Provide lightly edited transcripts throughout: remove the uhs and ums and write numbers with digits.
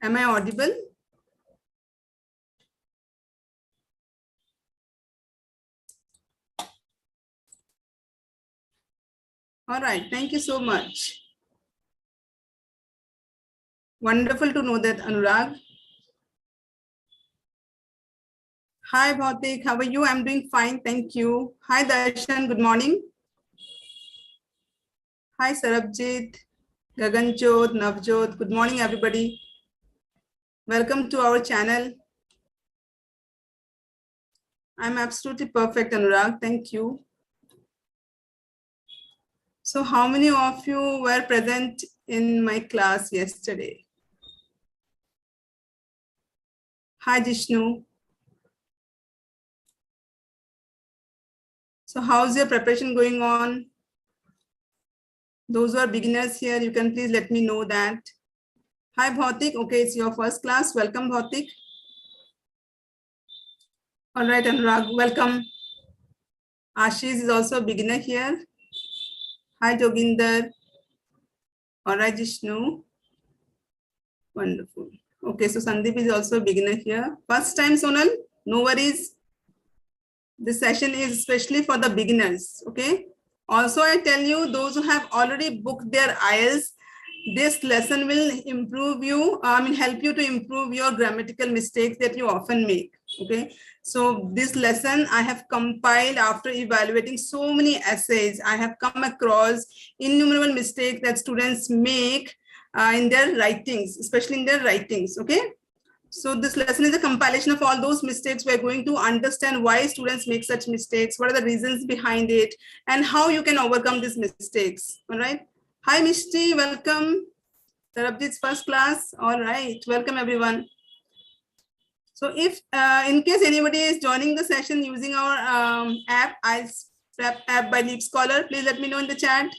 Am I audible? All right, thank you so much. Wonderful to know that, Anurag. Hi, Bhautik, how are you? I'm doing fine, thank you. Hi, Darshan, good morning. Hi, Sarabjit, Gaganjot, Navjot, good morning, everybody. Welcome to our channel. I'm absolutely perfect, Anurag, thank you. So how many of you were present in my class yesterday? Hi, Jishnu. So how's your preparation going on? Those who are beginners here, you can please let me know that. Hi, Bhautik. Okay, it's your first class. Welcome, Bhautik. All right, Anurag, welcome. Ashish is also a beginner here. Hi, Joginder. All right, Jishnu. Wonderful. Okay, so Sandeep is also a beginner here. First time, Sonal? No worries. This session is especially for the beginners, okay? Also, I tell you, those who have already booked their IELTS, this lesson will improve you, help you to improve your grammatical mistakes that you often make, okay? So this lesson I have compiled after evaluating so many essays. I have come across innumerable mistakes that students make in their writings, especially in their writings, okay? So this lesson is a compilation of all those mistakes. We're going to understand why students make such mistakes, what are the reasons behind it, and how you can overcome these mistakes. All right. Hi, Mishti, welcome. Sarabjit's first class. All right, welcome everyone. So if in case anybody is joining the session using our app, IELTS app by LeapScholar, please let me know in the chat.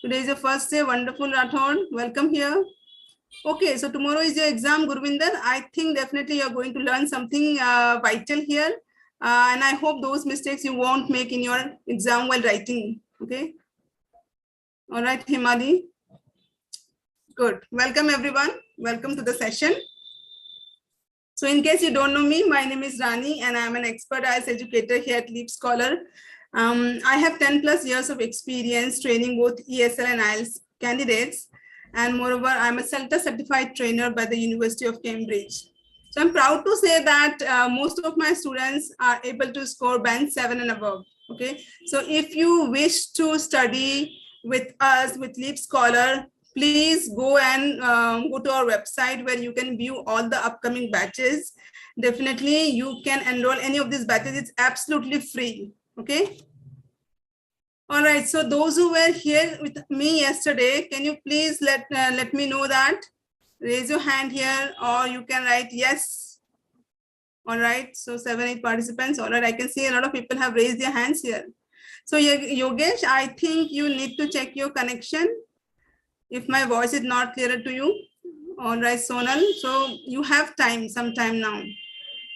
Today is your first day. Wonderful, Rathod. Welcome here. Okay, so tomorrow is your exam, Gurvinder. I think definitely you're going to learn something vital here. And I hope those mistakes you won't make in your exam while writing. Okay. All right, Himali. Good. Welcome, everyone. Welcome to the session. So in case you don't know me, my name is Rani and I'm an expert IELTS educator here at LeapScholar. I have 10 plus years of experience training both ESL and IELTS candidates. And moreover, I'm a CELTA certified trainer by the University of Cambridge. So I'm proud to say that most of my students are able to score band 7 and above. Okay. So if you wish to study with us, with LeapScholar, please go and go to our website where you can view all the upcoming batches. Definitely you can enroll any of these batches. It's absolutely free. Okay. All right, so those who were here with me yesterday, can you please let me know that? Raise your hand here or you can write yes. All right, so 7, 8 participants. All right, I can see a lot of people have raised their hands here. So Yogesh, I think you need to check your connection if my voice is not clearer to you. All right, Sonal, so you have time, some time now.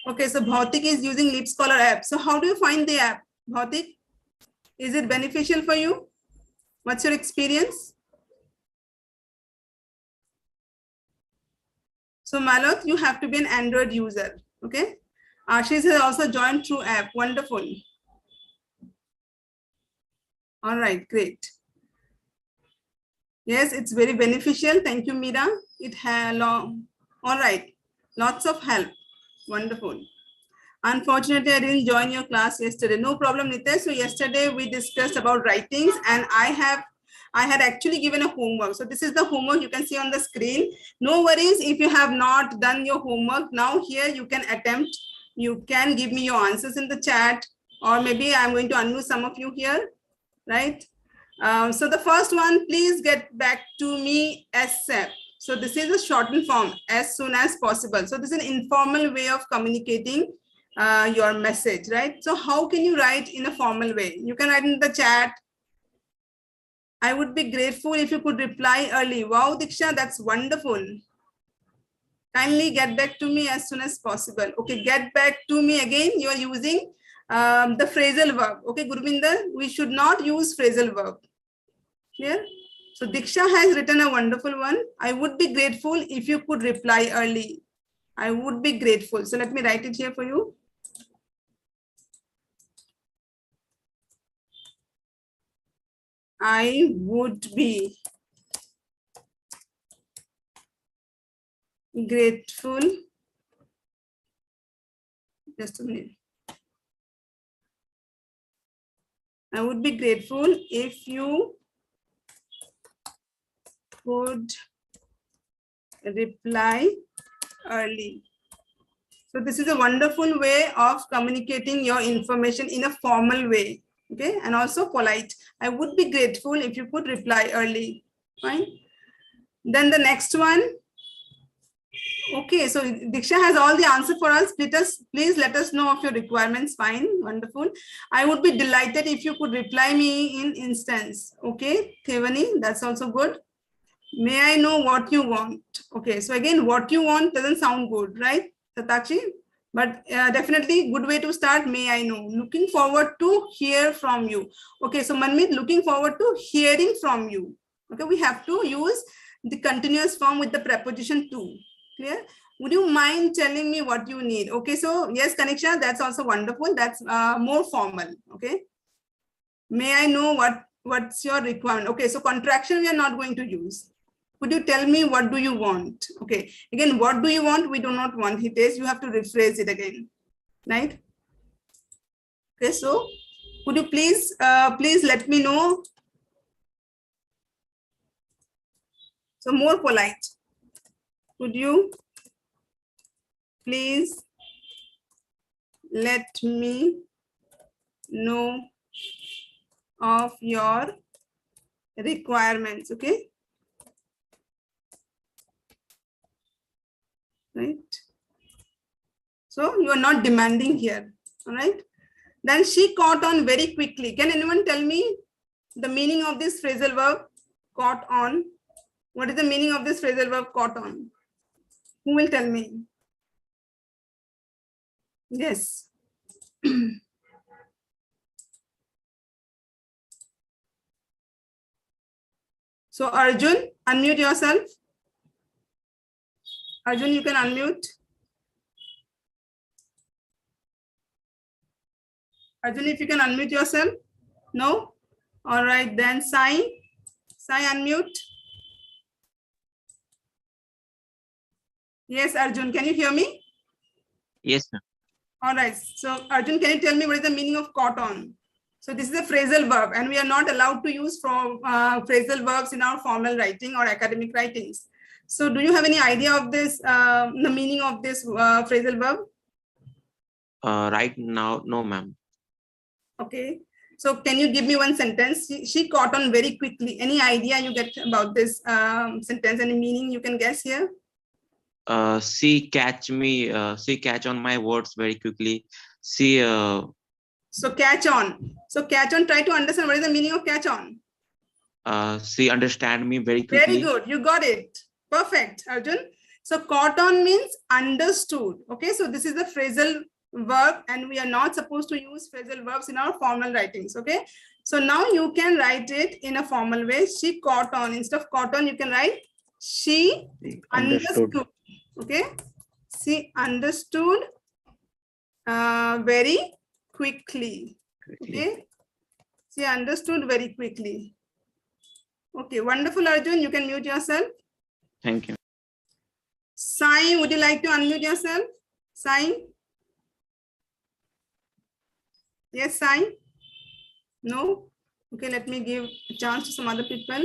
Okay, so Bhautik is using LeapScholar app. So how do you find the app, Bhautik? Is it beneficial for you? What's your experience? So Malot, you have to be an Android user, okay? Ashish has also joined through app, wonderful. All right, great. Yes, it's very beneficial. Thank you, Mira. It had all right, lots of help, wonderful. Unfortunately, I didn't join your class yesterday. No problem, Nitesh. So yesterday we discussed about writings and I had actually given a homework. So this is the homework you can see on the screen. No worries if you have not done your homework. Now here you can attempt. You can give me your answers in the chat or maybe I'm going to unmute some of you here, right? So the first one, please get back to me ASAP. So this is a shortened form, as soon as possible. So this is an informal way of communicating your message, right? So how can you write in a formal way? You can write in the chat. I would be grateful if you could reply early. Wow, Diksha, that's wonderful. Kindly get back to me as soon as possible. Okay, get back to me again. You are using the phrasal verb. Okay, Gurvinder, we should not use phrasal verb. Clear? So Diksha has written a wonderful one. I would be grateful if you could reply early. I would be grateful. So let me write it here for you. I would be grateful. Just a minute. I would be grateful if you could reply early. So this is a wonderful way of communicating your information in a formal way, okay, and also polite. I would be grateful if you could reply early. Fine. Then the next one. Okay, so Diksha has all the answer for us. Please let us know of your requirements. Fine, wonderful. I would be delighted if you could reply me in instance. Okay, Thevani, that's also good. May I know what you want? Okay, so again, what you want doesn't sound good, right, Satakshi? But definitely good way to start. May I know? Looking forward to hear from you. Okay, so Manmeet, looking forward to hearing from you. Okay, we have to use the continuous form with the preposition to. Clear? Would you mind telling me what you need? Okay, so yes, Kaniksha, that's also wonderful. That's more formal. Okay. May I know what's your requirement? Okay, so contraction we are not going to use. Could you tell me what do you want? Okay, again, what do you want? We do not want it is. You have to rephrase it again, right? Okay, so could you please let me know? So more polite. Could you please let me know of your requirements? Okay. Right. So you are not demanding here. All right. Then she caught on very quickly. Can anyone tell me the meaning of this phrasal verb? Caught on. What is the meaning of this phrasal verb? Caught on. Who will tell me? Yes. So Arjun, unmute yourself. Arjun, you can unmute. Arjun, if you can unmute yourself. No? All right, then Sai. Sai, unmute. Yes, Arjun, can you hear me? Yes, ma'am. All right. So Arjun, can you tell me what is the meaning of caught on? So this is a phrasal verb and we are not allowed to use from phrasal verbs in our formal writing or academic writings. So do you have any idea of this, the meaning of this phrasal verb? Right now, no, ma'am. Okay. So can you give me one sentence? She caught on very quickly. Any idea you get about this sentence? Any meaning you can guess here? She catch on my words very quickly. She So catch on. So catch on, try to understand what is the meaning of catch on. she understand me very quickly. Very good. You got it. Perfect, Arjun. So caught on means understood. Okay. So this is the phrasal verb and we are not supposed to use phrasal verbs in our formal writings. Okay. So now you can write it in a formal way. She caught on. Instead of caught on, you can write she understood. Okay. She understood very quickly. Okay. She understood very quickly. Okay, wonderful, Arjun. You can mute yourself. Thank you. Sai, would you like to unmute yourself? Sai? Yes, Sai? No? Okay, let me give a chance to some other people.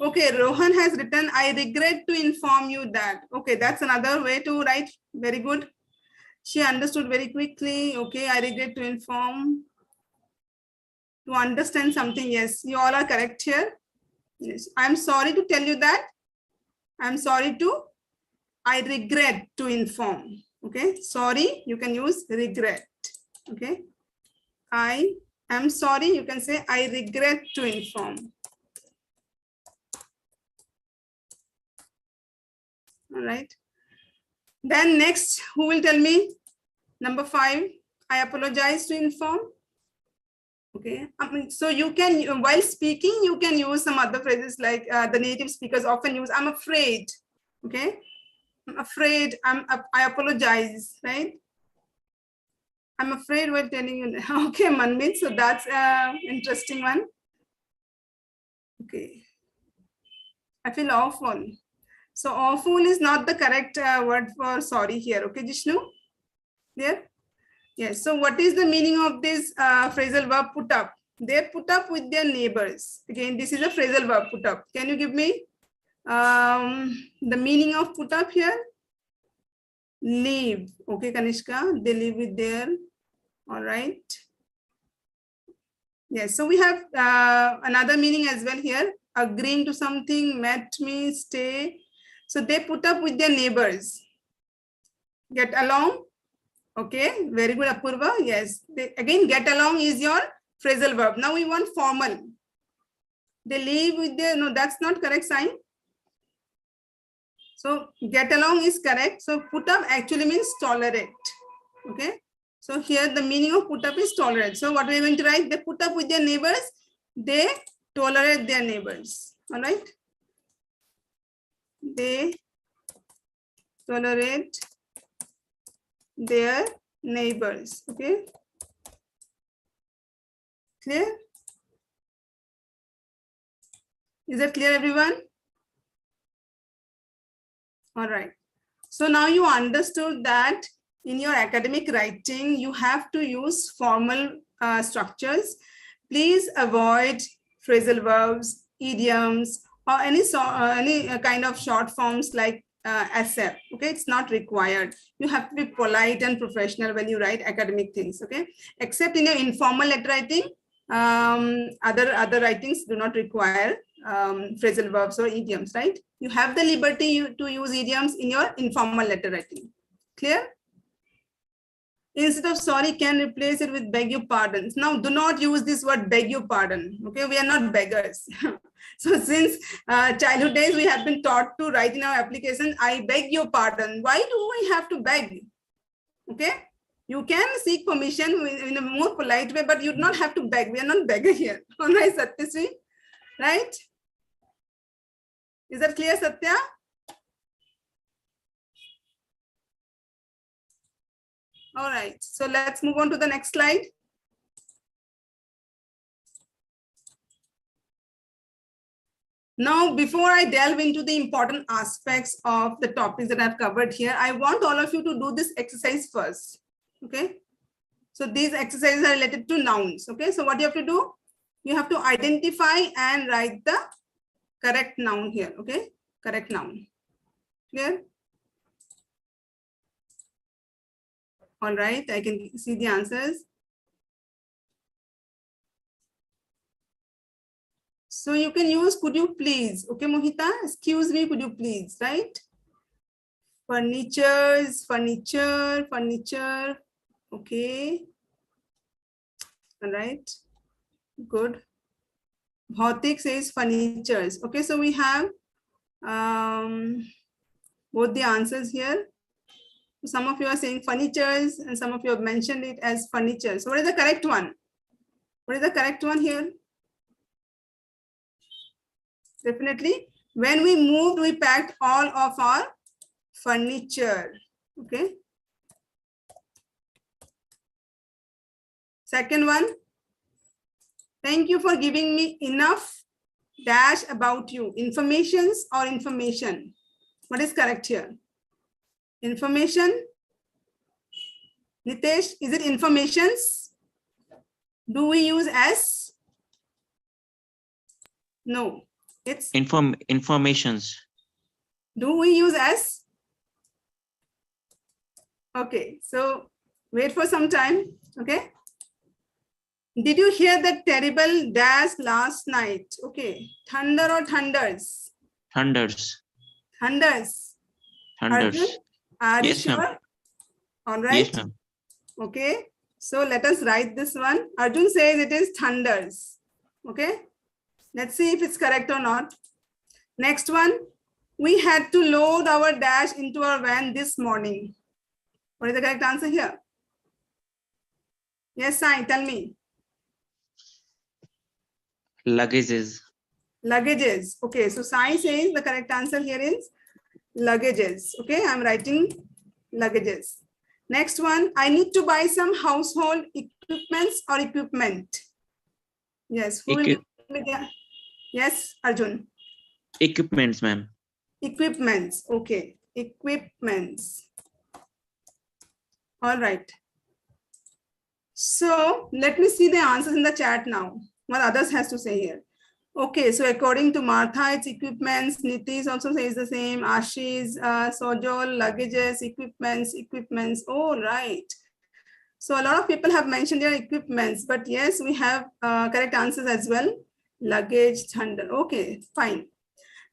Okay, Rohan has written, I regret to inform you that. Okay, that's another way to write. Very good. She understood very quickly. Okay, I regret to inform. To understand something. Yes, you all are correct here. Yes, I'm sorry to tell you that. I'm sorry to, I regret to inform. Okay, sorry, you can use regret. Okay, I am sorry, you can say I regret to inform. All right. Then next, who will tell me? Number 5, I apologize to inform. Okay, so you can, while speaking, you can use some other phrases like the native speakers often use. I'm afraid. Okay, I'm afraid. I apologize. Right. I'm afraid we're telling you. Okay, Manmeet. So that's an interesting one. Okay. I feel awful. So awful is not the correct word for sorry here. Okay, Jishnu? There? Yes. So what is the meaning of this phrasal verb put up? They put up with their neighbors. Again, this is a phrasal verb put up. Can you give me the meaning of put up here? Live. Okay, Kanishka, they live with their, all right. Yes, so we have another meaning as well here. Agreeing to something, met me, stay. So they put up with their neighbors. Get along. Okay, very good, Apurva. Yes, again, get along is your phrasal verb. Now we want formal. They live with their, no, that's not correct sign. So get along is correct. So put up actually means tolerate. Okay. So here the meaning of put up is tolerate. So what we're going to write, they put up with their neighbors, they tolerate their neighbors. All right. They tolerate their neighbors. Okay. Clear? Is that clear, everyone? All right. So now you understood that in your academic writing, you have to use formal structures. Please avoid phrasal verbs, idioms, or any kind of short forms like SF. Okay, it's not required. You have to be polite and professional when you write academic things. Okay, except in your informal letter writing, other writings do not require phrasal verbs or idioms, right? You have the liberty to use idioms in your informal letter writing. Clear? Instead of sorry, can replace it with beg your pardon. Now, do not use this word beg your pardon. Okay, we are not beggars. So since childhood days, we have been taught to write in our application, I beg your pardon. Why do we have to beg? Okay, you can seek permission in a more polite way, but you do not have to beg. We are not beggar here. All right, Satyasri, right? Is that clear, Satya? All right, so let's move on to the next slide. Now, before I delve into the important aspects of the topics that I've covered here, I want all of you to do this exercise first. Okay, so these exercises are related to nouns. Okay, so what you have to do, you have to identify and write the correct noun here. Okay, correct noun. Clear? All right, I can see the answers. So you can use could you please. Okay, Mohita, excuse me, could you please, right? Furnitures, furniture, furniture. Okay. All right. Good. Bhautik says furnitures. Okay, so we have both the answers here. Some of you are saying furnitures and some of you have mentioned it as furniture. So what is the correct one? What is the correct one here? Definitely. When we moved, we packed all of our furniture. Okay. Second one. Thank you for giving me enough dash about you. Informations or information? What is correct here? Information. Nitesh, is it informations? Do we use S? No, it's informations. Do we use S? Okay, so wait for some time. Okay. Did you hear that terrible dash last night? Okay, thunder or thunders? Thunders. Thunders. Arjun, are you sure? All right. Yes, okay, so let us write this one. Arjun says it is thunders. Okay, let's see if it's correct or not. Next one, we had to load our dash into our van this morning. What is the correct answer here? Yes, Sai, tell me. Luggages. Luggages. Okay, so Sai says the correct answer here is luggages. Okay, I'm writing luggages. Next one, I need to buy some household equipments or equipment. Yes, who will give me the, yes, Arjun. Equipments, ma'am. Equipments. Okay, equipments. All right. So let me see the answers in the chat now. What others has to say here. Okay, so according to Martha, it's equipments. Nitish also says the same. Ashish, Sojol, luggages, equipments. Oh, right. So a lot of people have mentioned their equipments, but yes, we have correct answers as well. Luggage, thunder. Okay, fine.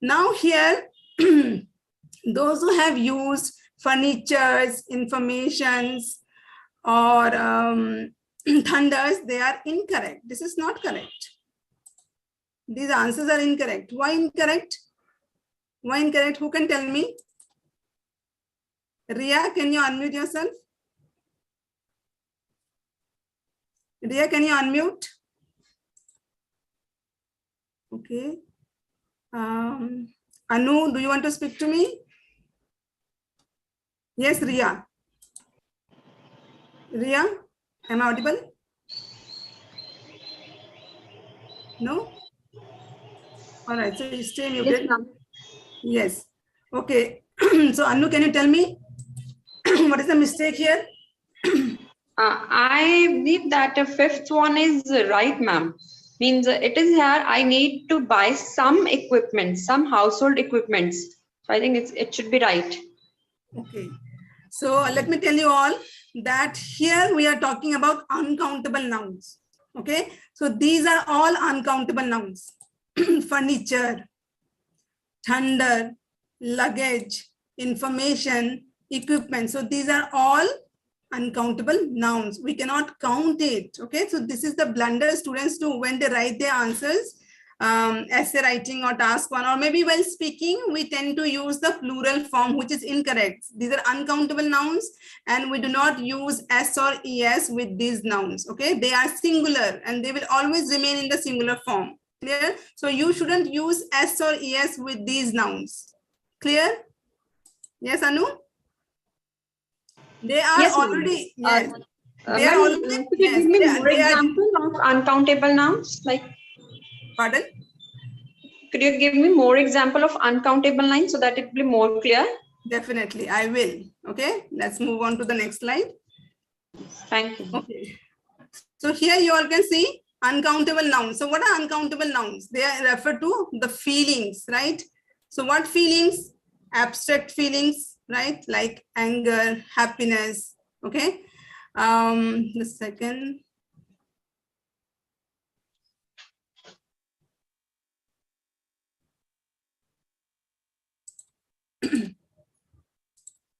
Now here, those who have used furnitures, informations, or thunders, they are incorrect. This is not correct. These answers are incorrect. Why incorrect? Why incorrect? Who can tell me? Ria, can you unmute yourself? Ria, can you unmute? Okay. Anu, do you want to speak to me? Yes, Ria. Ria, am I audible? No? All right, so you stay muted. Yes. Okay. So Anu, can you tell me what is the mistake here? I believe that the fifth one is right, ma'am. Means it is here. I need to buy some equipment, some household equipments. So I think it should be right. Okay. So let me tell you all that here we are talking about uncountable nouns. Okay. So these are all uncountable nouns. Furniture, thunder, luggage, information, equipment. So these are all uncountable nouns. We cannot count it. Okay. So this is the blunder students do when they write their answers. Essay writing or task one, or maybe while speaking, we tend to use the plural form, which is incorrect. These are uncountable nouns, and we do not use s or es with these nouns. Okay, they are singular and they will always remain in the singular form. Clear? So you shouldn't use s or es with these nouns. Clear? Yes, Anu? They are Yes, already, yes. They are ma'am, already, could you yes, give me they are, more examples of uncountable nouns? Like, pardon? could you give me more example of uncountable lines so that it will be more clear? Definitely, I will. Okay, let's move on to the next slide. Thank you. Okay. So here you all can see uncountable nouns. So what are uncountable nouns? They refer to the feelings, right? So what feelings? Abstract feelings, right? Like anger, happiness. Okay. The second.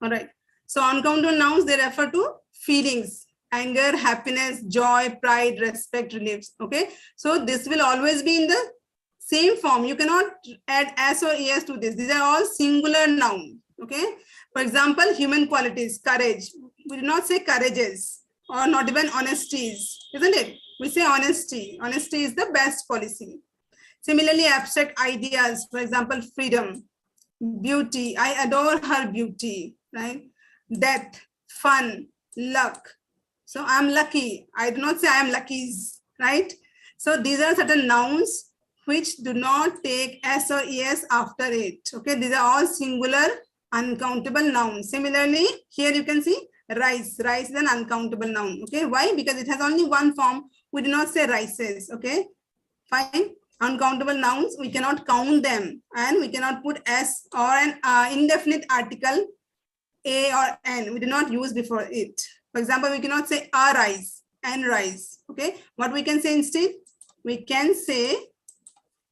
All right. So uncountable nouns, they refer to feelings, anger, happiness, joy, pride, respect, relief. Okay. So this will always be in the same form. You cannot add s or es to this. These are all singular nouns. Okay. For example, human qualities, courage. We do not say courageous or not even honesties, isn't it? We say honesty. Honesty is the best policy. Similarly, abstract ideas, for example, freedom, beauty. I adore her beauty, right? Death, fun, luck. So I'm lucky. I do not say I am luckies, right? So these are certain nouns which do not take s or es after it. Okay, these are all singular uncountable nouns. Similarly, here you can see rice. Rice is an uncountable noun. Okay, why? Because it has only one form. We do not say rices. Okay, fine. Uncountable nouns, we cannot count them, and we cannot put s or an indefinite article a or n. We do not use before it. For example, we cannot say a rice and rice. Okay, what we can say instead? We can say,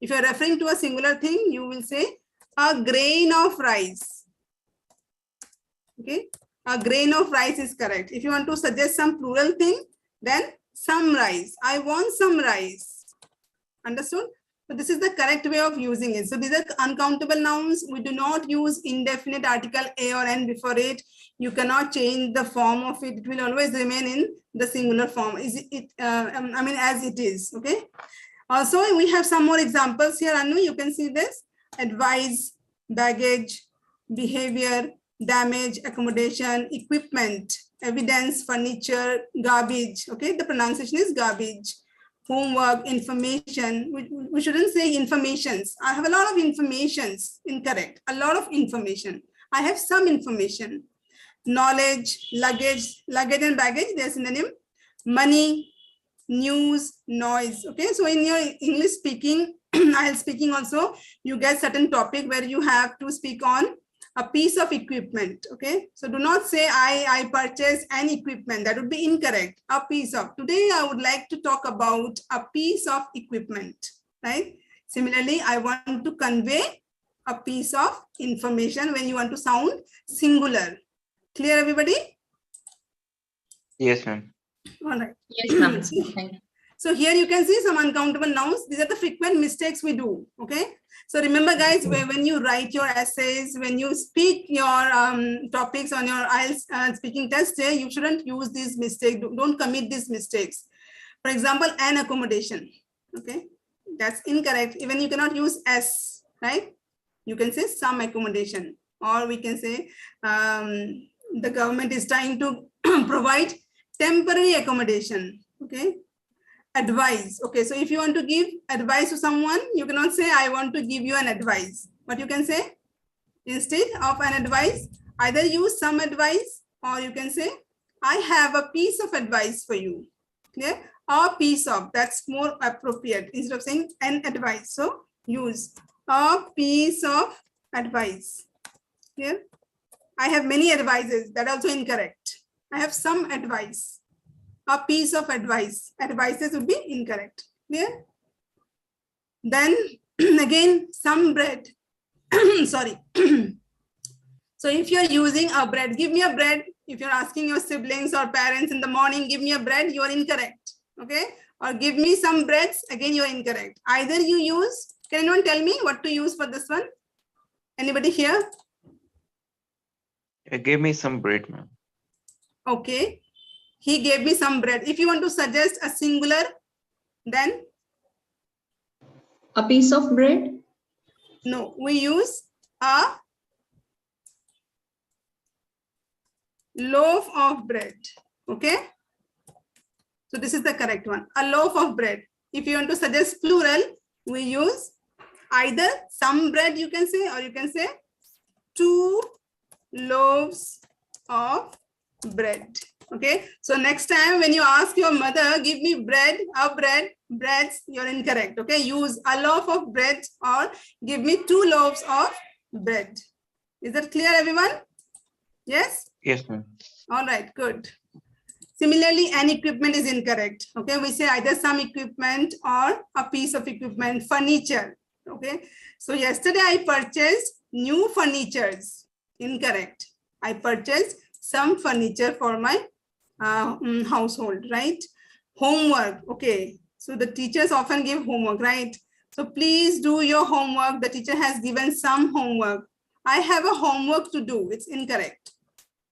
if you're referring to a singular thing, you will say a grain of rice. Okay, a grain of rice is correct. If you want to suggest some plural thing, then some rice. I want some rice. Understood? So this is the correct way of using it. So these are uncountable nouns. We do not use indefinite article a or n before it. You cannot change the form of it. It will always remain in the singular form. Is it? I mean, as it is. Okay. Also, we have some more examples here, Anu. You can see this: advice, baggage, behavior, damage, accommodation, equipment, evidence, furniture, garbage. Okay, the pronunciation is garbage. Homework, information. We shouldn't say informations. I have a lot of informations. Incorrect. A lot of information. I have some information. Knowledge, luggage and baggage, they're synonym. Money, news, noise. Okay, so in your English speaking, IELTS speaking also, you get certain topic where you have to speak on a piece of equipment. Okay, so do not say I purchase an equipment. That would be incorrect. A piece of. Today I would like to talk about a piece of equipment, right? Similarly, I want to convey a piece of information when you want to sound singular. Clear, everybody? Yes, ma'am. All right. Yes, ma'am. Thank you. So here you can see some uncountable nouns. These are the frequent mistakes we do. Okay. So remember, guys, when you write your essays, when you speak your topics on your IELTS speaking test, you shouldn't use these mistakes. Don't commit these mistakes. For example, an accommodation. Okay. That's incorrect. Even you cannot use S, right? You can say some accommodation, or we can say the government is trying to provide temporary accommodation. Okay. Advice. Okay, so if you want to give advice to someone, you cannot say I want to give you an advice. What you can say instead of an advice, either use some advice, or you can say I have a piece of advice for you. Clear? A piece of, that's more appropriate instead of saying an advice. So use a piece of advice. Clear? I have many advices. That also incorrect. I have some advice. A piece of advice. Advices would be incorrect. Clear? Then again, some bread. Sorry. So if you're using a bread, give me a bread. If you're asking your siblings or parents in the morning, give me a bread, you are incorrect. Okay? Or give me some breads, again, you are incorrect. Either you use, can anyone tell me what to use for this one? Anybody here? Give me some bread, ma'am. Okay. He gave me some bread. If you want to suggest a singular, then? A piece of bread? No, we use a loaf of bread. Okay. So this is the correct one. A loaf of bread. If you want to suggest plural, we use either some bread you can say, or you can say 2 loaves of bread. Okay, so next time when you ask your mother, give me bread, breads, you're incorrect. Okay, use a loaf of bread or give me 2 loaves of bread. Is that clear, everyone? Yes? Yes, ma'am. All right, good. Similarly, an equipment is incorrect. Okay, we say either some equipment or a piece of equipment, furniture. Okay, so yesterday I purchased new furnitures. Incorrect. I purchased some furniture for my household, right? Homework. Okay, so the teachers often give homework, right? So please do your homework. The teacher has given some homework. I have a homework to do. It's incorrect.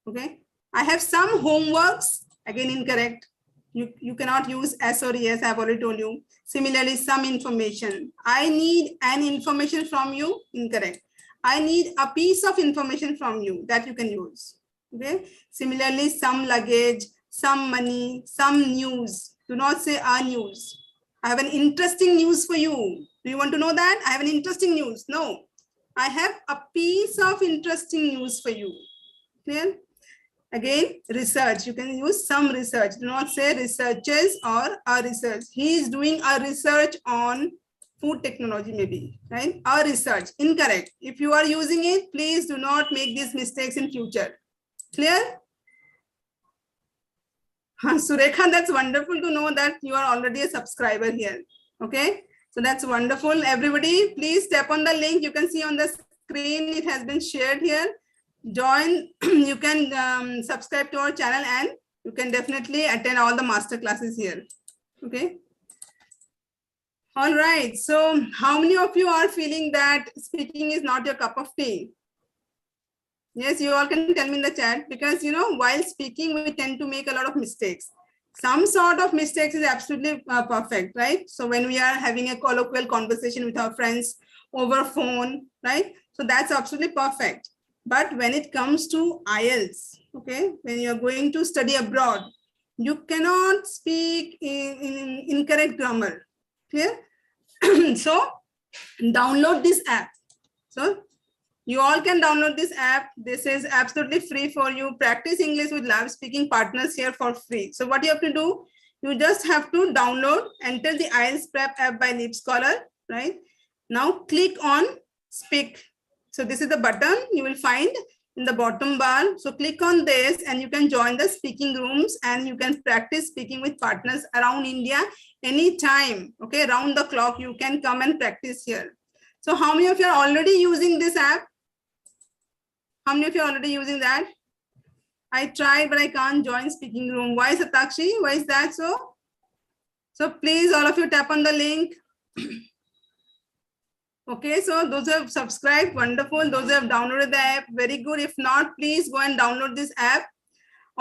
Okay, I have some homeworks. Again, incorrect. You cannot use S or ES. I've already told you. Similarly, some information. I need an information from you. Incorrect. I need a piece of information from you. That you can use. Okay. Similarly, some luggage, some money, some news. Do not say a news. I have an interesting news for you. Do you want to know that? I have an interesting news. No. I have a piece of interesting news for you. Clear? Again, research. You can use some research. Do not say researches or a research. He is doing a research on food technology, maybe, right? A research. Incorrect. If you are using it, please do not make these mistakes in future. Clear? Surekha, that's wonderful to know that you are already a subscriber here. Okay, so that's wonderful. Everybody, please tap on the link. You can see on the screen, it has been shared here. Join, you can subscribe to our channel and you can definitely attend all the master classes here. Okay. All right. So how many of you are feeling that speaking is not your cup of tea? Yes, you all can tell me in the chat, because, you know, while speaking, we tend to make a lot of mistakes. some sort of mistakes is absolutely perfect, right? So when we are having a colloquial conversation with our friends over phone, right? So that's absolutely perfect. But when it comes to IELTS, okay, when you're going to study abroad, you cannot speak in incorrect grammar. Clear? So download this app. So you all can download this app. This is absolutely free for you. Practice English with live speaking partners here for free. So what you have to do, you just have to download, enter the IELTS Prep app by LeapScholar, right? Now click on speak. So this is the button you will find in the bottom bar. So click on this and you can join the speaking rooms and you can practice speaking with partners around India anytime. Okay, around the clock, you can come and practice here. So how many of you are already using this app? How many of you are already using that? I tried, but I can't join speaking room. Why, Satakshi? Why is that so? So please, all of you tap on the link. Okay, so those who have subscribed, wonderful. Those who have downloaded the app, very good. If not, please go and download this app.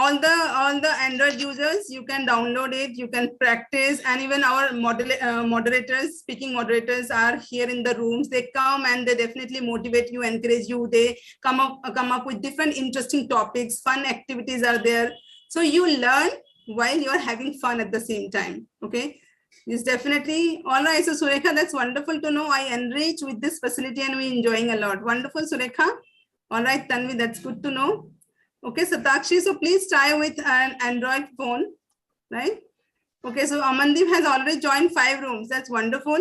All the Android users, you can download it, you can practice, and even our moderators, speaking moderators are here in the rooms. They come and they definitely motivate you, encourage you. They come up with different interesting topics, fun activities are there. So you learn while you are having fun at the same time. Okay, it's definitely all right. So Surekha, that's wonderful to know. I enrich with this facility and we're enjoying a lot. Wonderful, Surekha. All right, Tanvi, that's good to know. Okay, Satakshi, so please try with an Android phone, right? Okay, so Amandeep has already joined 5 rooms. That's wonderful.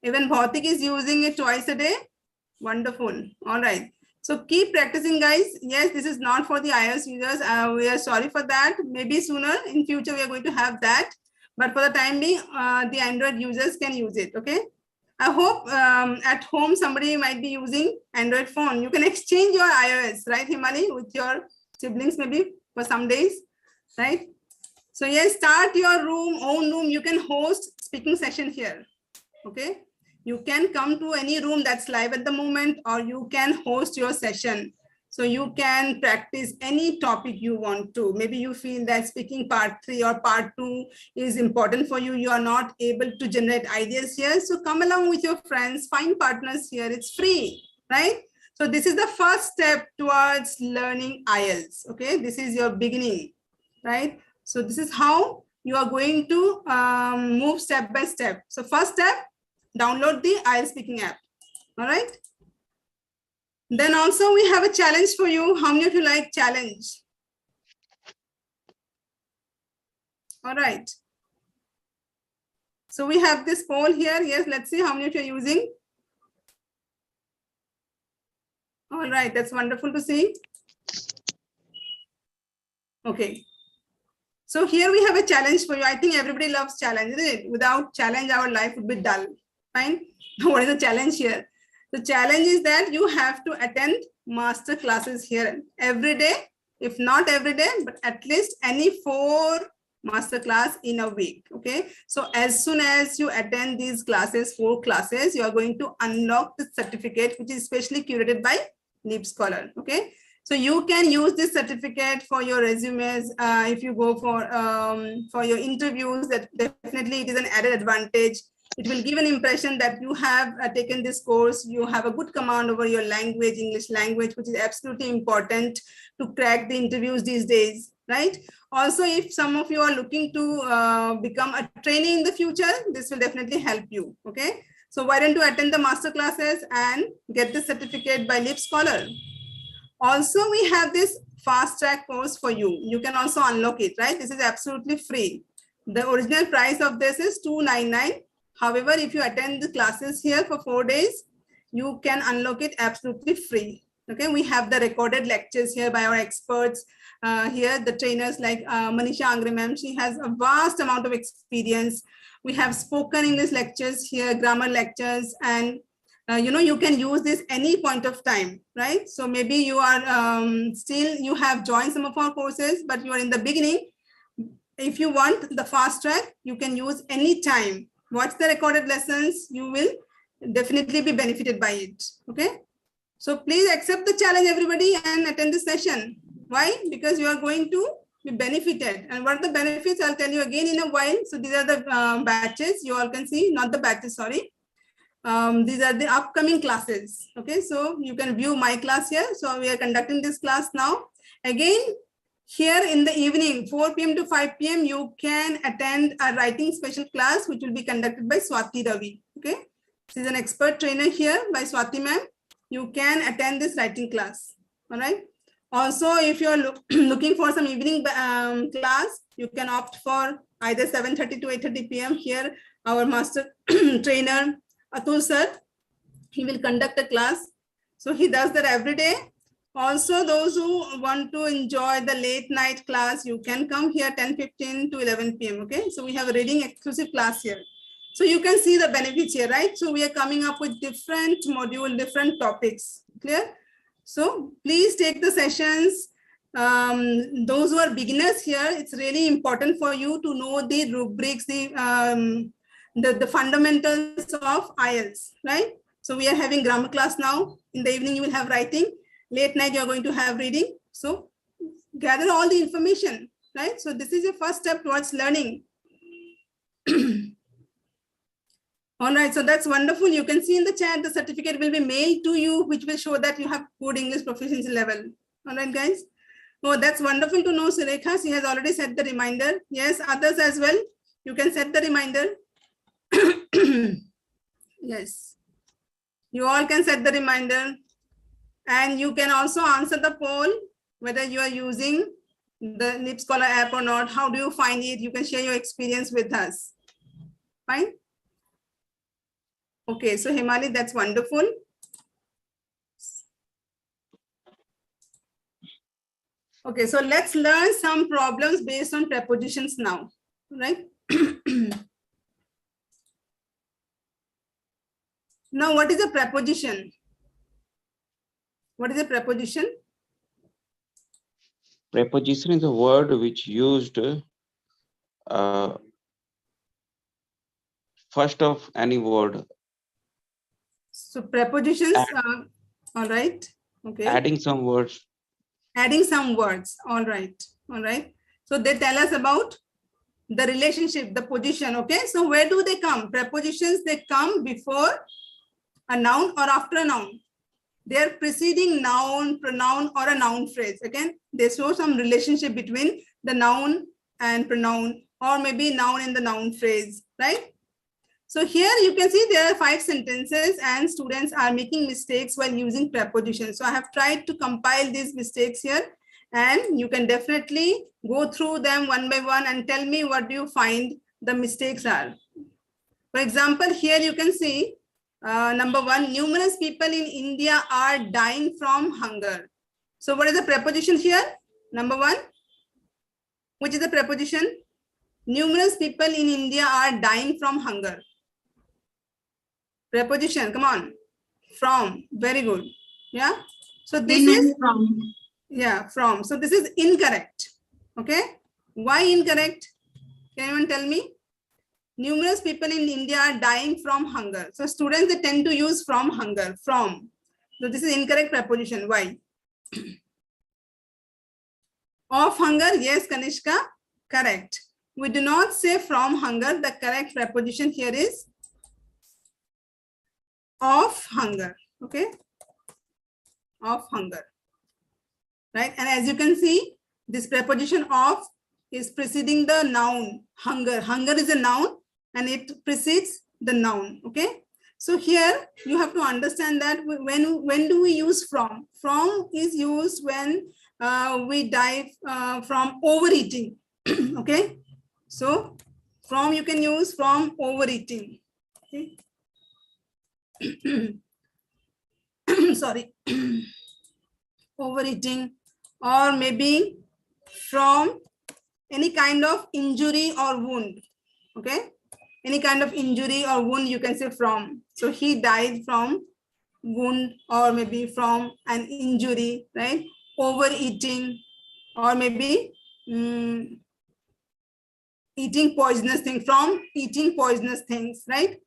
Even Bhautik is using it twice a day. Wonderful. All right. So keep practicing, guys. Yes, this is not for the iOS users. We are sorry for that. Maybe sooner in future we are going to have that. But for the time being, the Android users can use it. Okay. I hope at home somebody might be using Android phone. You can exchange your iOS, right, Himali, with your siblings maybe for some days, right? So yes, start your own room. You can host speaking session here, okay? You can come to any room that's live at the moment, or you can host your session. So you can practice any topic you want to. Maybe you feel that speaking part 3 or part 2 is important for you. You are not able to generate ideas here. So come along with your friends, find partners here. It's free, right? So this is the first step towards learning IELTS. Okay, this is your beginning, right? So this is how you are going to move step by step. So first step, download the IELTS speaking app. All right. Then also we have a challenge for you. How many of you like challenge? All right. So we have this poll here. Yes, let's see how many of you are using. All right, that's wonderful to see. Okay. So here we have a challenge for you. I think everybody loves challenge, isn't it? Without challenge, our life would be dull. Fine. What is the challenge here? The challenge is that you have to attend master classes here every day, if not every day, but at least any 4 master class in a week. Okay. So as soon as you attend these classes, 4 classes, you are going to unlock the certificate, which is specially curated by LeapScholar. Okay. So you can use this certificate for your resumes. If you go for your interviews, that definitely it is an added advantage. It will give an impression that you have taken this course, you have a good command over your language, English language, which is absolutely important to crack the interviews these days, right? Also, if some of you are looking to become a trainee in the future, this will definitely help you, okay? So why don't you attend the master classes and get the certificate by LeapScholar? Also, we have this fast track course for you. You can also unlock it, right? This is absolutely free. The original price of this is $299. However, if you attend the classes here for 4 days, you can unlock it absolutely free. Okay, we have the recorded lectures here by our experts here, the trainers like Manisha Angre ma'am. She has a vast amount of experience. We have spoken English lectures here, grammar lectures, and you can use this any point of time, right? So maybe you are you have joined some of our courses, but you are in the beginning. If you want the fast track, you can use any time. Watch the recorded lessons, you will definitely be benefited by it. Okay. So please accept the challenge, everybody, and attend the session. Why? Because you are going to be benefited. And what are the benefits? I'll tell you again in a while. So these are the batches. You all can see, not the batches, sorry. These are the upcoming classes. Okay, so you can view my class here. So we are conducting this class now. Again, here in the evening, 4 p.m. to 5 p.m., you can attend a writing special class, which will be conducted by Swati Ravi. Okay, she's an expert trainer here by Swati ma'am. You can attend this writing class. All right. Also, if you're looking for some evening class, you can opt for either 7:30 to 8:30 p.m. Here, our master trainer, Atul sir, he will conduct a class. So he does that every day. Also, those who want to enjoy the late night class, you can come here 10:15 to 11 p.m. Okay, so we have a reading exclusive class here. So you can see the benefits here, right? So we are coming up with different module, different topics. Clear? So please take the sessions. Those who are beginners here, it's really important for you to know the rubrics, the fundamentals of IELTS, right? So we are having grammar class now. In the evening, you will have writing. Late night, you are going to have reading. So gather all the information, right? So this is your first step towards learning. All right, so that's wonderful. You can see in the chat, the certificate will be mailed to you, which will show that you have good English proficiency level. All right, guys. Oh, that's wonderful to know, Surekha. She has already set the reminder. Yes, others as well. You can set the reminder. Yes. You all can set the reminder. And you can also answer the poll, whether you are using the LeapScholar app or not. How do you find it? You can share your experience with us. Fine. Okay, so Himali, that's wonderful. Okay, so let's learn some problems based on prepositions now, right? Now, what is a preposition? What is a preposition? Preposition is a word which used first of any word. So prepositions, all right. Okay. Adding some words. Adding some words. All right. All right. So they tell us about the relationship, the position. Okay. So where do they come? Prepositions, they come before a noun or after a noun. They are preceding noun, pronoun, or a noun phrase. Again, they show some relationship between the noun and pronoun, or maybe noun and the noun phrase, right? So here you can see there are 5 sentences and students are making mistakes while using prepositions. So I have tried to compile these mistakes here, and you can definitely go through them one by one and tell me what do you find the mistakes are. For example, here you can see number 1, numerous people in India are dying from hunger. So what is the preposition here? Number 1, which is the preposition? Numerous people in India are dying from hunger. Preposition, come on. From, very good. Yeah. So this is from. Yeah, from. So this is incorrect. Okay. Why incorrect? Can anyone tell me? Numerous people in India are dying from hunger. So students, they tend to use from hunger, from. So this is incorrect preposition. Why? Of hunger, yes, Kanishka, correct. We do not say from hunger. The correct preposition here is of hunger. Okay. Of hunger. Right. And as you can see, this preposition of is preceding the noun hunger. Hunger is a noun and it precedes the noun. Okay. So here you have to understand that when do we use from? From is used when we die from overeating. Okay. So from you can use from overeating. Okay. Sorry. Overeating, or maybe from any kind of injury or wound. Okay. Any kind of injury or wound you can say from. So he died from wound or maybe from an injury, right? Overeating, or maybe eating poisonous things, from eating poisonous things, right?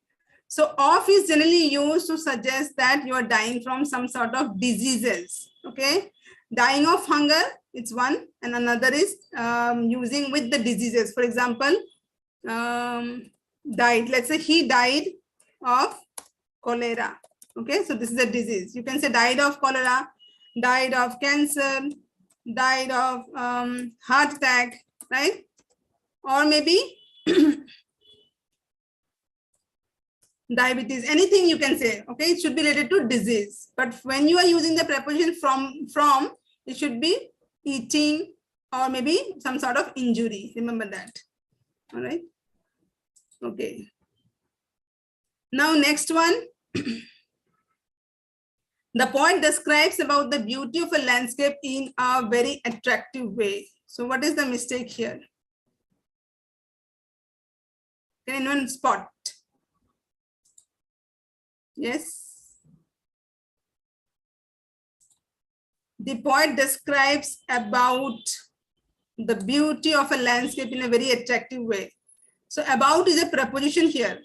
So of is generally used to suggest that you are dying from some sort of diseases. Okay. Dying of hunger, It's one, and another is using with the diseases. For example, died. Let's say he died of cholera. Okay, so this is a disease. You can say died of cholera, died of cancer, died of heart attack, right? Or maybe diabetes, anything you can say. Okay, it should be related to disease. But when you are using the preposition from, it should be eating or maybe some sort of injury. Remember that. All right. Okay. Now next one. The poet describes about the beauty of a landscape in a very attractive way. So what is the mistake here? Can anyone spot? Yes. The poet describes about the beauty of a landscape in a very attractive way. So about is a preposition here,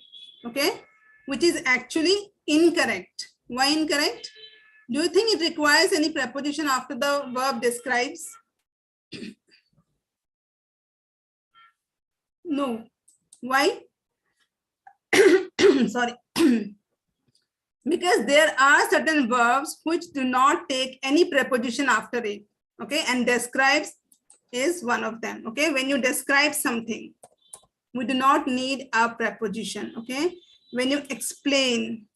okay, which is actually incorrect. Why incorrect? Do you think it requires any preposition after the verb describes? No. Why? Sorry. Because there are certain verbs which do not take any preposition after it. Okay, and describes is one of them. Okay, when you describe something, we do not need a preposition. Okay, when you explain,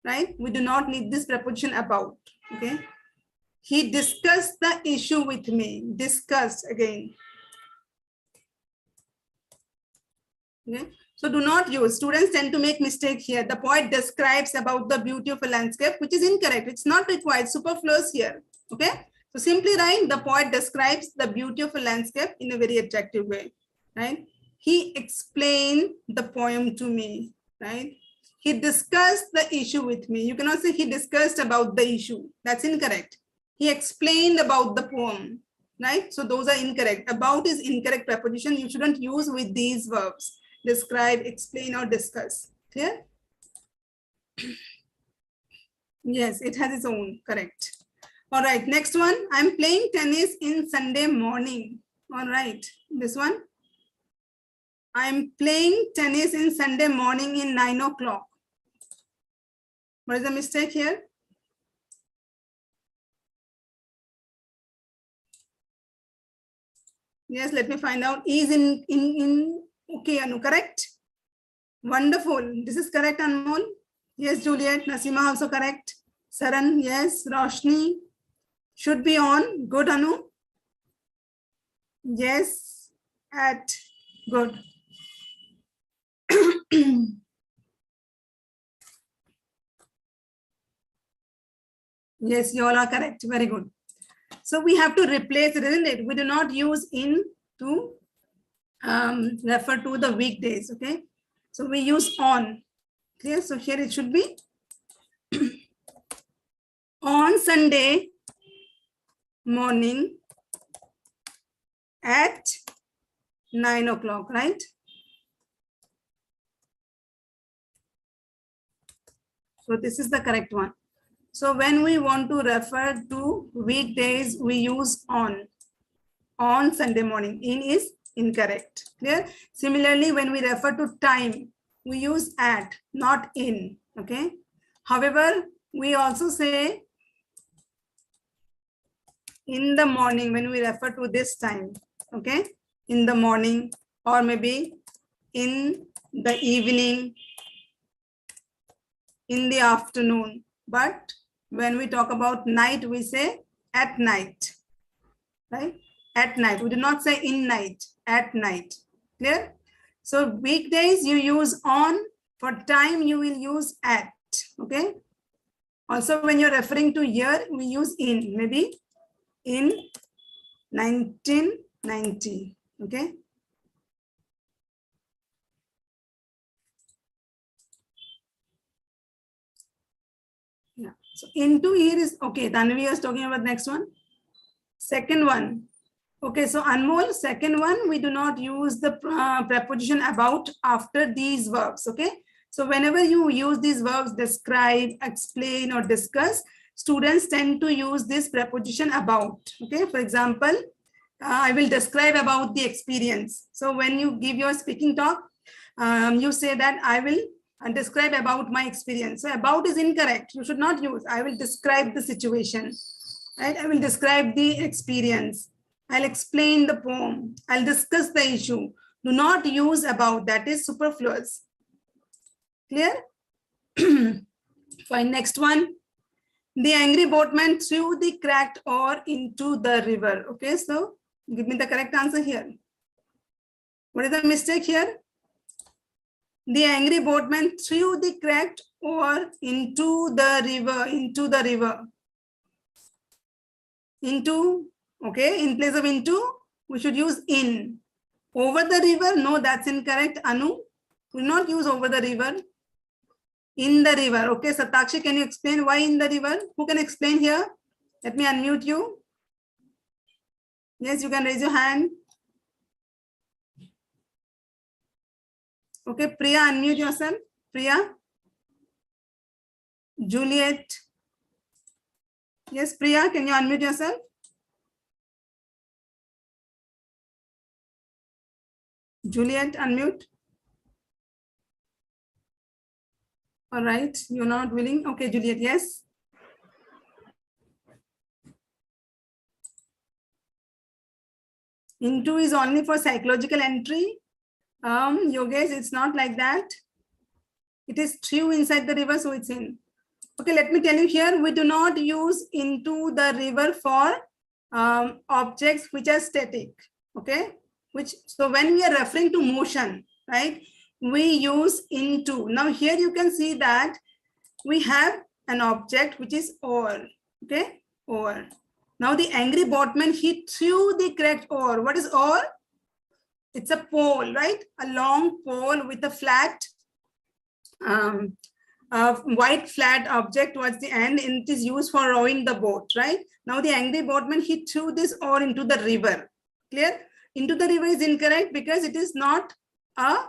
right, we do not need this preposition about. Okay, he discussed the issue with me. Discussed again. Okay, so do not use. Students tend to make mistake here. The poet describes about the beauty of a landscape, which is incorrect. It's not required. Superfluous here. Okay, so simply write the poet describes the beauty of a landscape in a very attractive way. Right? He explained the poem to me. Right? He discussed the issue with me. You cannot say he discussed about the issue. That's incorrect. He explained about the poem. Right? So those are incorrect. About is incorrect preposition. You shouldn't use with these verbs. Describe, explain, or discuss. Clear? Yes, it has its own. Correct. All right. Next one. I'm playing tennis in Sunday morning. All right. This one. I'm playing tennis in Sunday morning in 9 o'clock. What is the mistake here? Yes, let me find out. Is in okay, Anu, correct? Wonderful. This is correct, Anmol. Yes, Juliet. Nasima also correct. Saran, yes. Roshni should be on. Good, Anu. Yes, at good. Yes, you all are correct. Very good. So we have to replace it, isn't it? We do not use in to refer to the weekdays. Okay, so we use on. Clear? So here it should be on Sunday morning at 9 o'clock, right? So this is the correct one. So when we want to refer to weekdays, we use on Sunday morning. In is incorrect. Clear? Similarly, when we refer to time, we use at, not in. Okay. However, we also say in the morning when we refer to this time. Okay. In the morning, or maybe in the evening, in the afternoon. But when we talk about night, we say at night. Right? At night. We do not say in night. At night. Clear? So weekdays you use on. For time you will use at. Okay. Also when you're referring to year, we use in. Maybe in 1990. Okay. Yeah. So into here is okay. Tanvi is talking about next one. Second one. Okay, so Anmol, second one, we do not use the preposition about after these verbs. Okay, so whenever you use these verbs, describe, explain, or discuss, students tend to use this preposition about. Okay, for example, I will describe about the experience. So when you give your speaking talk, you say that I will describe about my experience. So about is incorrect. You should not use I will describe the situation. Right? I will describe the experience. I'll explain the poem. I'll discuss the issue. Do not use about. That is superfluous. Clear? Fine. Next one. The angry boatman threw the cracked oar into the river. Okay, so give me the correct answer here. What is the mistake here? The angry boatman threw the cracked oar into the river. Into the river. Into, okay, in place of into, we should use in. Over the river, no, that's incorrect. Anu, will not use over the river. In the river. Okay, Satakshi, can you explain why in the river? Who can explain here? Let me unmute you. Yes, you can raise your hand. Okay, Priya, unmute yourself. Priya. Juliet. Yes, Priya, can you unmute yourself? Juliet, unmute. All right, you're not willing. Okay, Juliet, yes. Into is only for psychological entry. Yogesh, it's not like that. It is true inside the river, so it's in. Okay, let me tell you here, we do not use into the river for objects which are static. Okay, so when we are referring to motion, right, we use into. Now here you can see that we have an object which is oar. Okay, oar. Now the angry boatman, he threw the correct oar. What is oar? It's a pole, right? A long pole with a flat, white flat object towards the end, and it is used for rowing the boat, right? Now the angry boatman, he threw this oar into the river. Clear? Into the river is incorrect because it is not an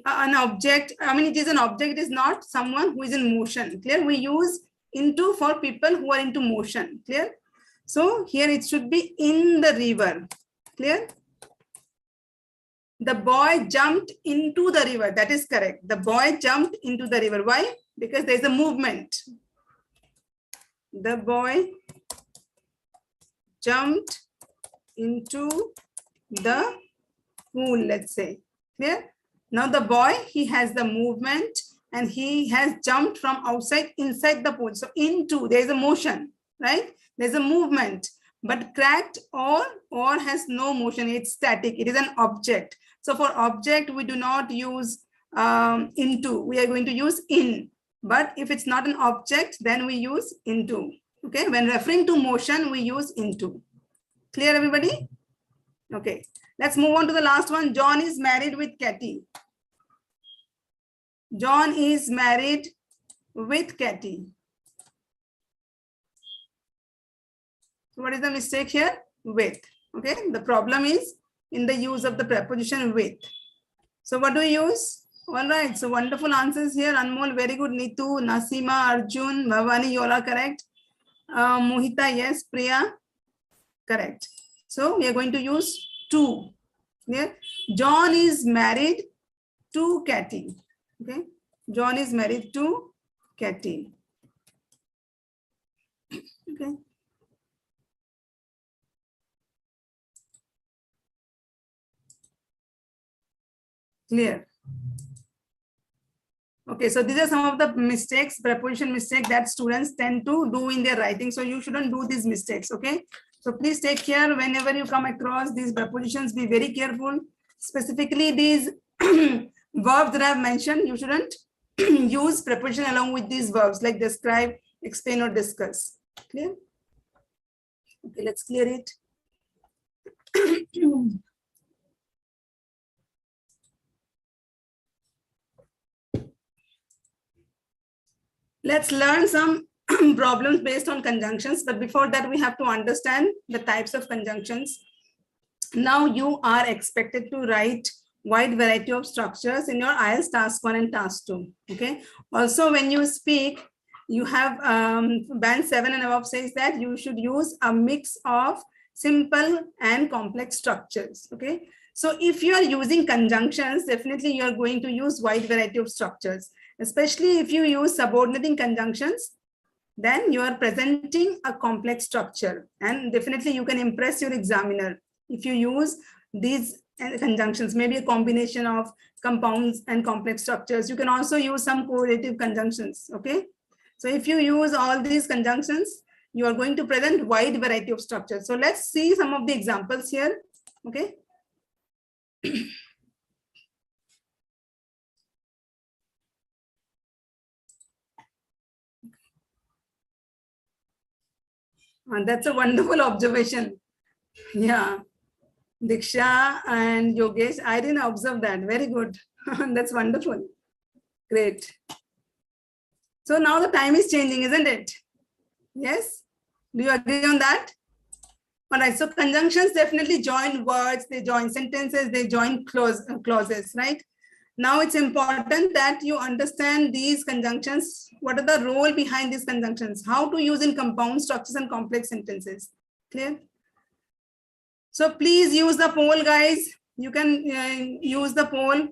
object. I mean, it is an object. It is not someone who is in motion. Clear? We use into for people who are into motion. Clear? So here it should be in the river. Clear? The boy jumped into the river. That is correct. The boy jumped into the river. Why? Because there is a movement. The boy jumped into the pool, let's say. Clear? Now the boy, he has the movement and he has jumped from outside inside the pool. So into, there is a motion, right? There's a movement. But cracked or has no motion. It's static. It is an object. So for object, we do not use into. We are going to use in. But if it's not an object, then we use into. Okay. When referring to motion, we use into. Clear, everybody? Okay. Let's move on to the last one. John is married with Katie. John is married with Katie. So what is the mistake here? With. Okay. The problem is in the use of the preposition with. So what do we use? All right. So wonderful answers here. Anmol, very good. Neetu, Nasima, Arjun, Bhavani, you all are correct. Mohita, yes. Priya, correct. So we are going to use to. Yeah. John is married to Katie. Okay. John is married to Katie. Okay. Clear. Okay, so these are some of the mistakes, preposition mistake that students tend to do in their writing. So you shouldn't do these mistakes. Okay. So please take care whenever you come across these prepositions. Be very careful. Specifically, these verbs that I have mentioned, you shouldn't use preposition along with these verbs like describe, explain, or discuss. Clear? Okay, let's clear it. Let's learn some problems based on conjunctions. But before that, we have to understand the types of conjunctions. Now you are expected to write wide variety of structures in your IELTS task 1 and task 2. Okay. Also, when you speak, you have band 7 and above says that you should use a mix of simple and complex structures. Okay. So if you are using conjunctions, definitely you are going to use wide variety of structures, especially if you use subordinating conjunctions, then you are presenting a complex structure, and definitely you can impress your examiner if you use these conjunctions, maybe a combination of compounds and complex structures. You can also use some correlative conjunctions. Okay. So if you use all these conjunctions, you are going to present wide variety of structures. So let's see some of the examples here. Okay. And that's a wonderful observation. Yeah. Diksha and Yogesh, I didn't observe that. Very good. That's wonderful. Great. So now the time is changing, isn't it? Yes. Do you agree on that? All right. So conjunctions definitely join words, they join sentences, they join clauses, right? Now it's important that you understand these conjunctions. What are the role behind these conjunctions? How to use in compound structures and complex sentences. Clear? So please use the poll, guys. You can use the poll.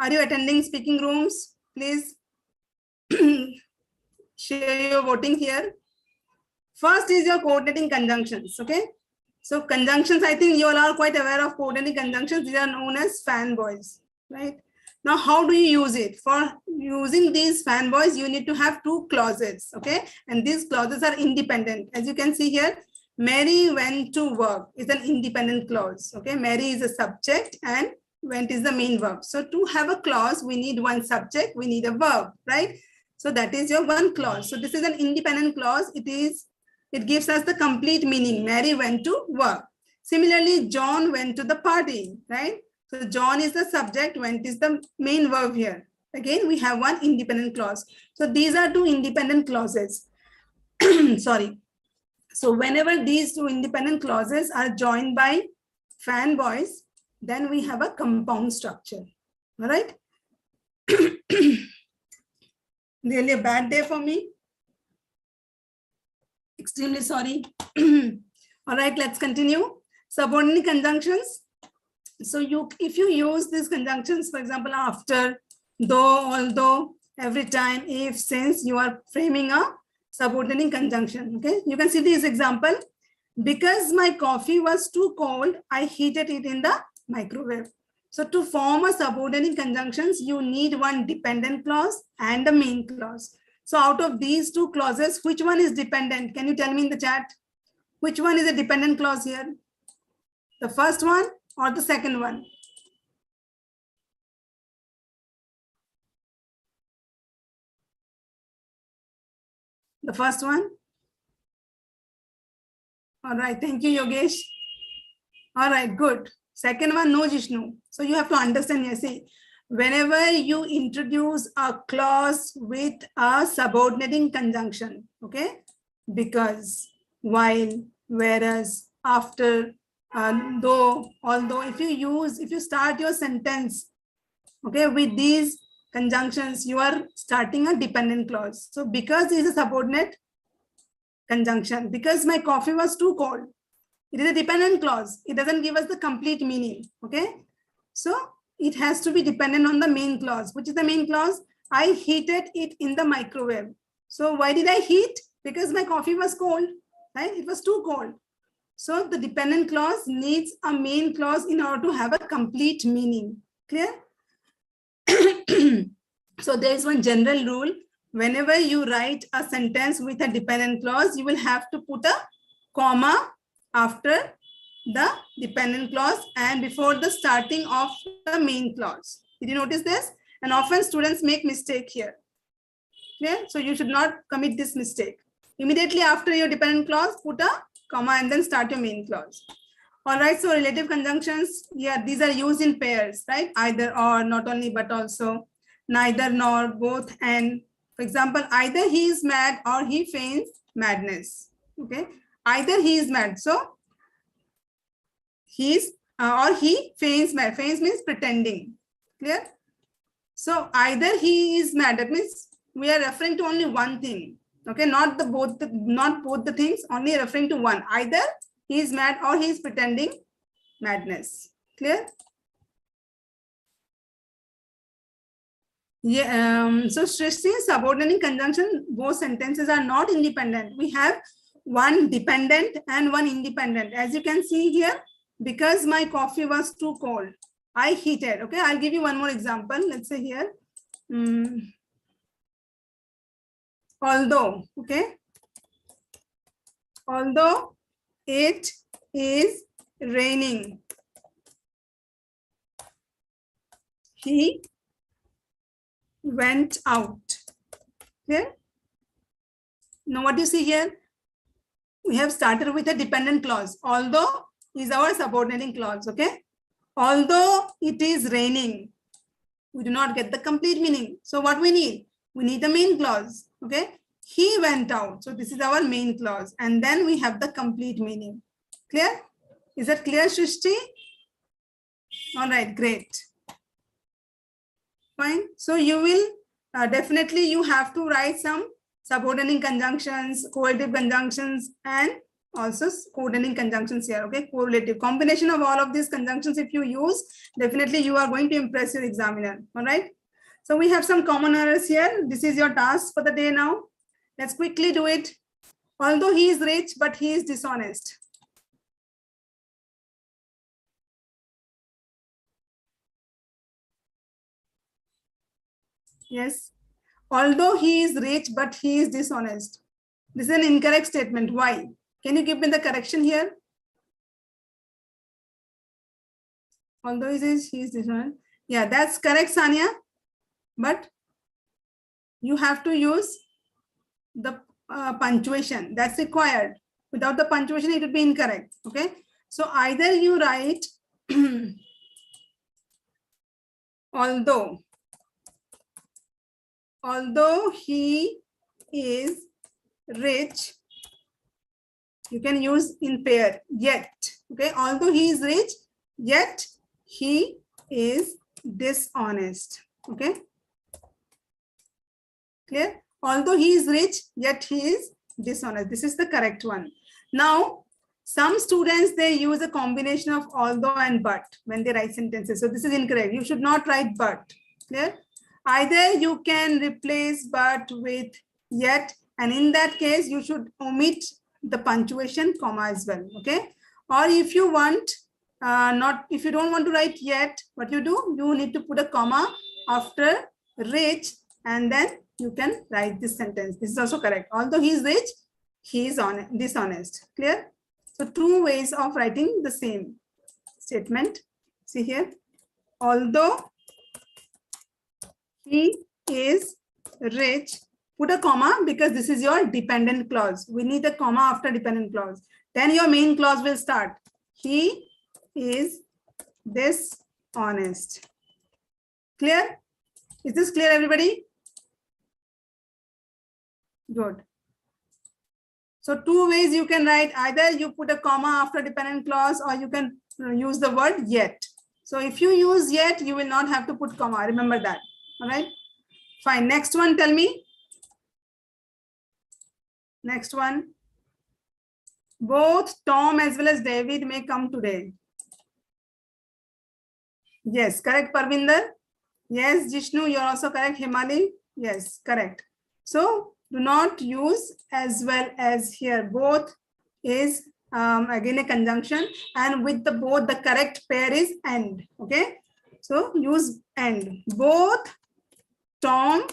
Are you attending speaking rooms? Please share your voting here. First is your coordinating conjunctions. Okay. So conjunctions, I think you all are quite aware of coordinating conjunctions. These are known as fanboys, right? Now, how do you use it? For using these fanboys, you need to have two clauses. Okay. And these clauses are independent. As you can see here, Mary went to work is an independent clause. Okay. Mary is a subject and went is the main verb. So to have a clause, we need one subject, we need a verb, right? So that is your one clause. So this is an independent clause. It gives us the complete meaning. Mary went to work. Similarly, John went to the party, right? So John is the subject, went is the main verb here. Again, we have one independent clause. So these are two independent clauses. Sorry. So whenever these two independent clauses are joined by fanboys, then we have a compound structure. All right. Really a bad day for me. Extremely sorry. All right, let's continue. Subordinate conjunctions. So if you use these conjunctions, for example, after, though, although, every time, if, since, you are framing a subordinating conjunction. Okay, you can see this example. Because my coffee was too cold, I heated it in the microwave. So to form a subordinating conjunctions, you need one dependent clause and a main clause. So out of these two clauses, which one is dependent? Can you tell me in the chat? Which one is a dependent clause here? The first one or the second one? The first one? All right, thank you, Yogesh. All right, good. Second one, no, Jishnu. So you have to understand here, see, whenever you introduce a clause with a subordinating conjunction, okay, because, while, whereas, after, though, although, if you start your sentence, okay, with these conjunctions, you are starting a dependent clause. So because is a subordinate conjunction, because my coffee was too cold, it is a dependent clause. It doesn't give us the complete meaning. Okay. So it has to be dependent on the main clause. Which is the main clause? I heated it in the microwave. So why did I heat? Because my coffee was cold, right? It was too cold. So the dependent clause needs a main clause in order to have a complete meaning. Clear? So there is one general rule. Whenever you write a sentence with a dependent clause, you will have to put a comma after the dependent clause and before the starting of the main clause. Did you notice this? And often students make mistake here. Clear? So you should not commit this mistake. Immediately after your dependent clause, put a comma and then start your main clause. All right, so relative conjunctions, yeah, these are used in pairs, right? Either or, not only but also, neither nor, both and. For example, either he is mad or he feigns madness. Okay, either he is mad, so he's or he feigns means pretending. Clear? So either he is mad, that means we are referring to only one thing. Okay, not both the things, only referring to one. Either he is mad or he is pretending madness. Clear? Yeah. So Srishti, subordinating conjunction, both sentences are not independent. We have one dependent and one independent. As you can see here, because my coffee was too cold, I heated. Okay, I'll give you one more example. Let's say here, although, okay, although it is raining, he went out. Okay. Now what you see here, we have started with a dependent clause. Although is our subordinating clause. Okay. Although it is raining, we do not get the complete meaning. So what we need? We need the main clause. Okay. He went out. So this is our main clause. And then we have the complete meaning. Clear? Is that clear, Shrishti? All right, great. Fine. So you will definitely you have to write some subordinating conjunctions, correlative conjunctions, and also coordinating conjunctions here. Okay, correlative combination of all of these conjunctions. If you use, definitely you are going to impress your examiner. All right. So we have some common errors here. This is your task for the day now. Let's quickly do it. Although he is rich, but he is dishonest. Yes. Although he is rich, but he is dishonest. This is an incorrect statement. Why? Can you give me the correction here? Although he is dishonest. Yeah, that's correct, Sania. But you have to use the punctuation. That's required. Without the punctuation, it would be incorrect. Okay. So either you write although he is rich, you can use in pair, yet. Okay, although he is rich, yet he is dishonest. Okay, clear? Although he is rich, yet he is dishonest. This is the correct one. Now, some students, they use a combination of although and but when they write sentences. So this is incorrect. You should not write but. Clear? Either you can replace but with yet, and in that case, you should omit the punctuation comma as well. Okay. Or if you want, if you don't want to write yet, what you do, you need to put a comma after rich, and then you can write this sentence. This is also correct. Although he is rich, he is dishonest. Clear? So two ways of writing the same statement. See here. Although he is rich, put a comma because this is your dependent clause. We need a comma after dependent clause. Then your main clause will start. He is dishonest. Clear? Is this clear, everybody? Good. So two ways you can write. Either you put a comma after dependent clause, or you can use the word yet. So if you use yet, you will not have to put comma. Remember that. All right. Fine. Next one, tell me. Next one. Both Tom as well as David may come today. Yes, correct, Parvinder. Yes, Jishnu, you're also correct. Himali, yes, correct. So do not use as well as here. Both is again a conjunction, and with the both, the correct pair is and. Okay. So use and. Both Tom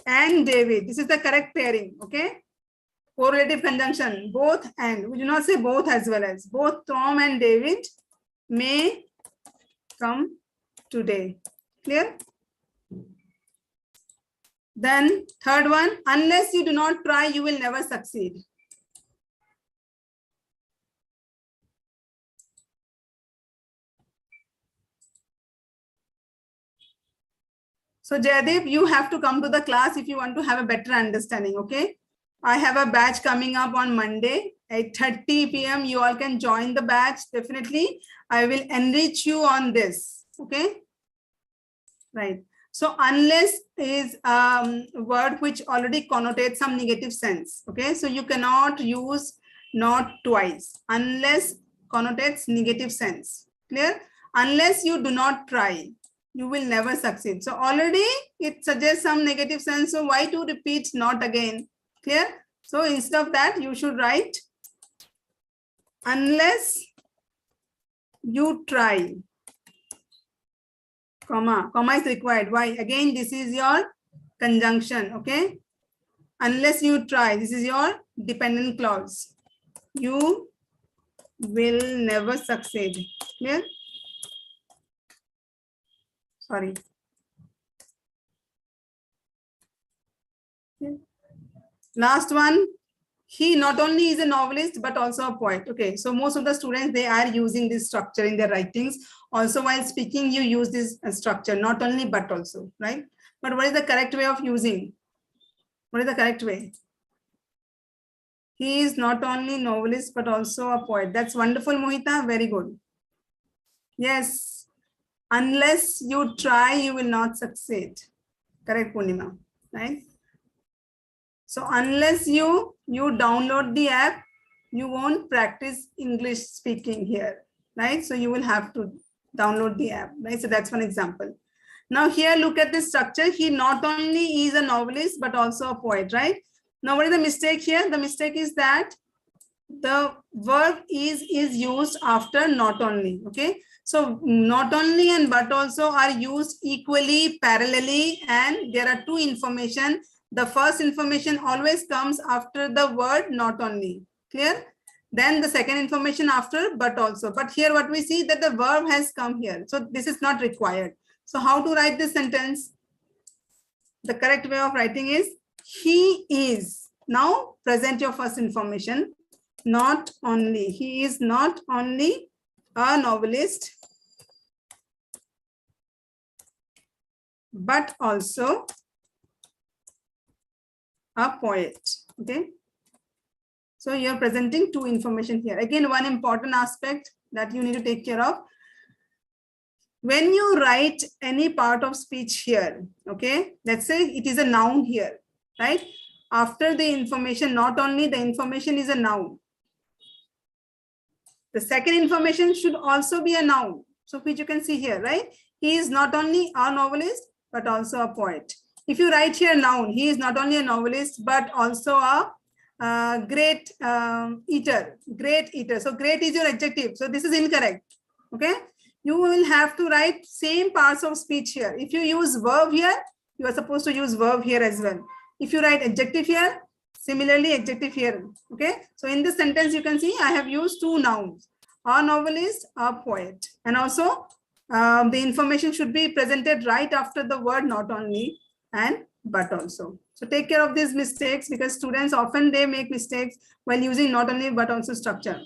and David. This is the correct pairing. Okay. Correlative conjunction. Both and. We do not say both as well as. Both Tom and David may come today. Clear? Then third one, unless you do not try, you will never succeed. So Jaydeep, you have to come to the class if you want to have a better understanding. Okay. I have a batch coming up on Monday at 8:30 p.m. You all can join the batch. Definitely, I will enrich you on this. Okay. Right. So unless is word which already connotates some negative sense. Okay, so you cannot use not twice. Unless connotates negative sense. Clear? Unless you do not try, you will never succeed. So already it suggests some negative sense. So why to repeat not again? Clear? So instead of that, you should write unless you try. Comma is required. Why? Again, this is your conjunction. Okay. Unless you try, this is your dependent clause. You will never succeed. Clear? Sorry. Last one. He not only is a novelist, but also a poet. Okay, so most of the students, they are using this structure in their writings. Also, while speaking, you use this structure, not only, but also, right? But what is the correct way of using? What is the correct way? He is not only novelist, but also a poet. That's wonderful, Mohita. Very good. Yes. Unless you try, you will not succeed. Correct, Purnima, right? So unless you download the app, you won't practice English speaking here, right? So you will have to download the app, right? So that's one example. Now here, look at the structure. He not only is a novelist, but also a poet, right? Now what is the mistake here? The mistake is that the verb is used after not only, okay? So not only and but also are used equally, parallelly, and there are two information. The first information always comes after the word not only. Clear? Then the second information after but also. But here what we see that the verb has come here. So this is not required. So how to write this sentence? The correct way of writing is he is. Now present your first information. Not only. He is not only a novelist, but also a poet. Okay, so you're presenting two information here. Again, one important aspect that you need to take care of when you write any part of speech here. Okay, let's say it is a noun here, right? After the information, not only, the information is a noun. The second information should also be a noun, so which you can see here, right? He is not only a novelist, but also a poet. If you write here noun, he is not only a novelist, but also a great eater. Great eater. So great is your adjective. So this is incorrect. Okay. You will have to write same parts of speech here. If you use verb here, you are supposed to use verb here as well. If you write adjective here, similarly adjective here. Okay. So in this sentence, you can see I have used two nouns, a novelist, a poet. And also the information should be presented right after the word not only and but also. So take care of these mistakes because students often they make mistakes while using not only but also structure.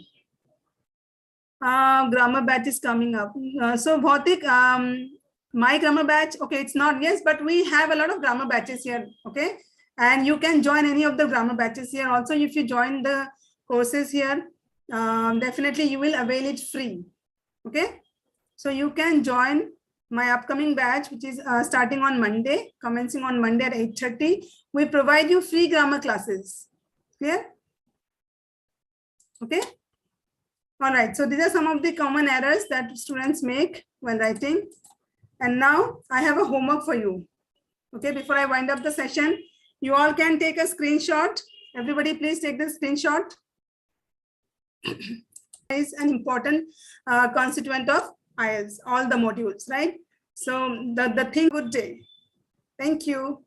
Grammar batch is coming up. So Bhautik, my grammar batch, okay, it's not, yes, but we have a lot of grammar batches here, okay? And you can join any of the grammar batches here. Also, if you join the courses here, definitely you will avail it free, okay? So you can join my upcoming batch, which is starting on Monday, commencing on Monday at 8:30. We provide you free grammar classes. Clear? Okay. All right. So these are some of the common errors that students make when writing. And now I have a homework for you. Okay. Before I wind up the session, you all can take a screenshot. Everybody, please take the screenshot. Is an important constituent of IELTS, all the modules, right? So the thing, good day. Thank you.